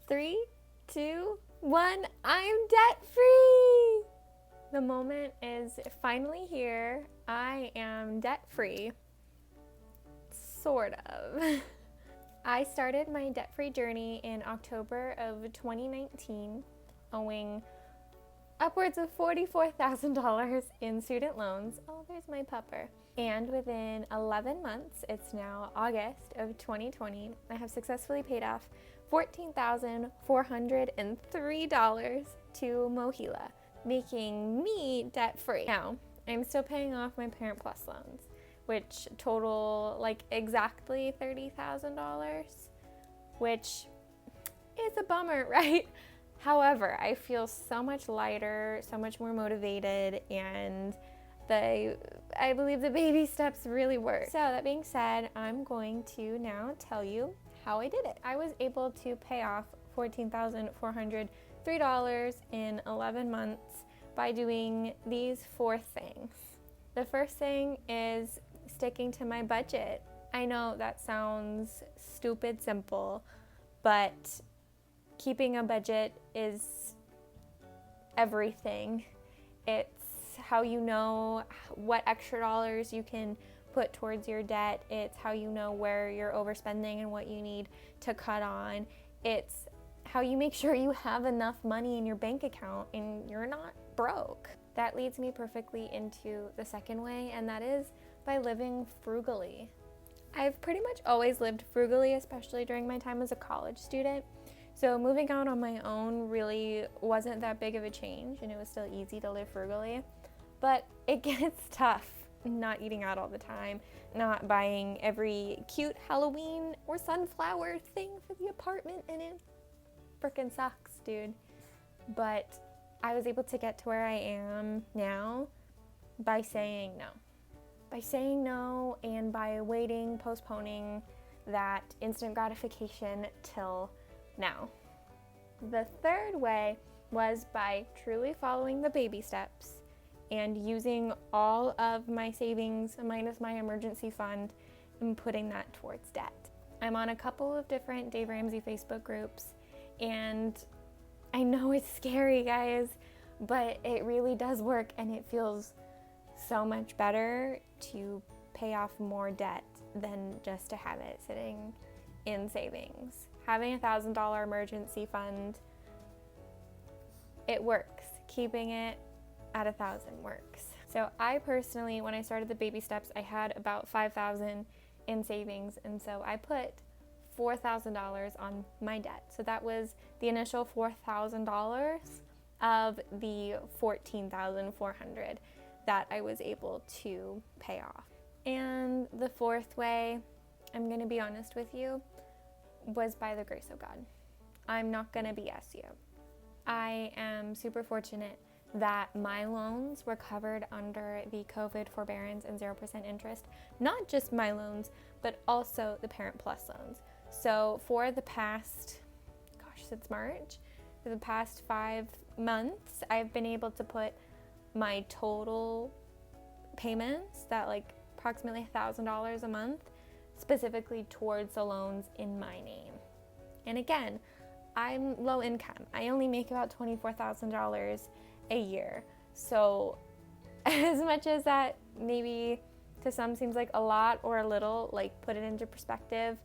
3, 2, 1, I'm debt free! The moment is finally here. I am debt free. Sort of. I started my debt free journey in October of 2019, owing upwards of $44,000 in student loans. Oh, there's my pupper. And within 11 months, it's now August of 2020, I have successfully paid off $14,403 to Mohila, making me debt-free. Now, I'm still paying off my Parent Plus loans, which total like exactly $30,000, which is a bummer, right? However, I feel so much lighter, so much more motivated, and I believe the baby steps really work. So that being said, I'm going to now tell you how I did it. I was able to pay off $14,403 in 11 months by doing these 4 things. The first thing is sticking to my budget. I know that sounds stupid simple, but keeping a budget is everything. It's how you know what extra dollars you can put towards your debt. It's how you know where you're overspending and what you need to cut on. It's how you make sure you have enough money in your bank account and you're not broke. That leads me perfectly into the second way, and that is by living frugally. I've pretty much always lived frugally, especially during my time as a college student. So moving out on my own really wasn't that big of a change, and it was still easy to live frugally. But it gets tough not eating out all the time, not buying every cute Halloween or sunflower thing for the apartment, and it frickin' sucks, dude. But I was able to get to where I am now by saying no. By saying no and by postponing that instant gratification till now. The third way was by truly following the baby steps and using all of my savings minus my emergency fund and putting that towards debt. I'm on a couple of different Dave Ramsey Facebook groups, and I know it's scary, guys, but it really does work, and it feels so much better to pay off more debt than just to have it sitting in savings. Having a $1,000 emergency fund, it works. Keeping it at 1,000 works. So I personally, when I started the baby steps, I had about $5,000 in savings, and so I put $4,000 on my debt. So that was the initial $4,000 of the $14,400 that I was able to pay off. And the fourth way, I'm going to be honest with you, was by the grace of God. I'm not going to BS you. I am super fortunate that my loans were covered under the COVID forbearance and 0% interest. Not just my loans, but also the Parent Plus loans. So for the past, since March, for the past 5 months, I've been able to put my total payments, that like approximately $1,000 a month, specifically towards the loans in my name. And again, I'm low income. I only make about $24,000 a year. So as much as that maybe to some seems like a lot or a little, like put it into perspective,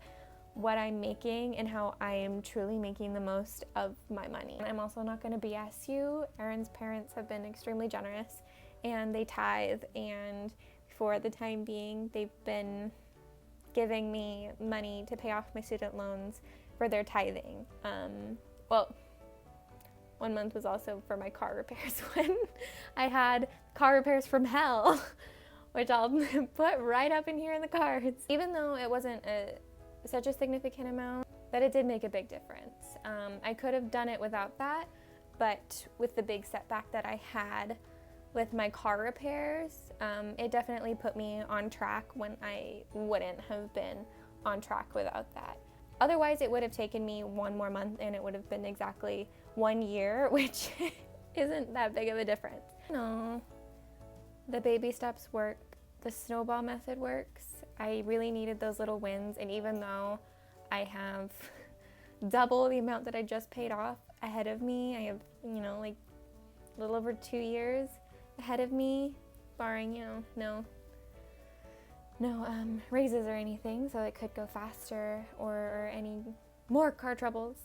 what I'm making and how I am truly making the most of my money. And I'm also not going to BS you. Erin's parents have been extremely generous, and they tithe, and for the time being, they've been giving me money to pay off my student loans for their tithing. Well, 1 month was also for my car repairs when I had car repairs from hell, which I'll put right up in here in the cards. Even though it wasn't such a significant amount, that it did make a big difference. I could have done it without that, but with the big setback that I had with my car repairs, it definitely put me on track when I wouldn't have been on track without that. Otherwise, it would have taken me 1 more month and it would have been exactly 1 year, which isn't that big of a difference. No, the baby steps work. The snowball method works. I really needed those little wins, and even though I have double the amount that I just paid off ahead of me. I have, like a little over 2 years ahead of me, barring, no raises or anything, so it could go faster or any more car troubles.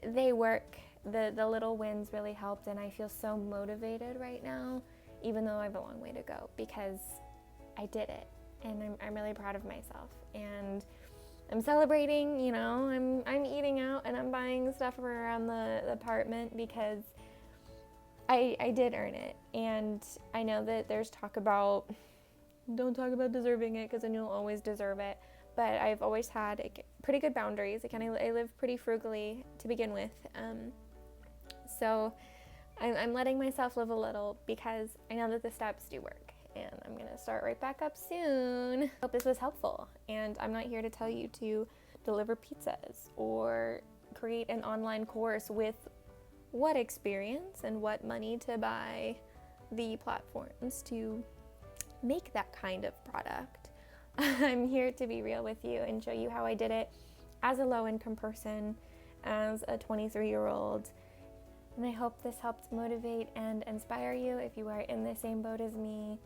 They work. The little wins really helped, and I feel so motivated right now, even though I have a long way to go, because I did it, and I'm really proud of myself, and I'm celebrating. I'm eating out and I'm buying stuff around the apartment because I did earn it. And I know that there's talk about, don't talk about deserving it, because then you'll always deserve it. But I've always had pretty good boundaries. I live pretty frugally to begin with. So I'm letting myself live a little because I know that the steps do work. And I'm going to start right back up soon. Hope this was helpful. And I'm not here to tell you to deliver pizzas or create an online course with what experience and what money to buy the platforms to make that kind of product. I'm here to be real with you and show you how I did it as a low-income person, as a 23-year-old. And I hope this helped motivate and inspire you if you are in the same boat as me,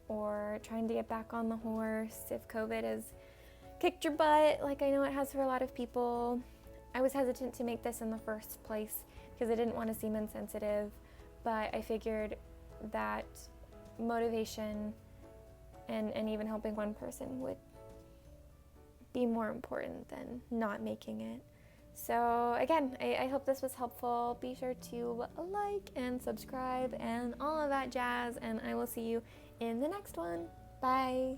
or trying to get back on the horse if COVID has kicked your butt, like I know it has for a lot of people. I was hesitant to make this in the first place because I didn't want to seem insensitive, but I figured that motivation and even helping one person would be more important than not making it. So again, I hope this was helpful. Be sure to like and subscribe and all of that jazz, and I will see you in the next one. Bye.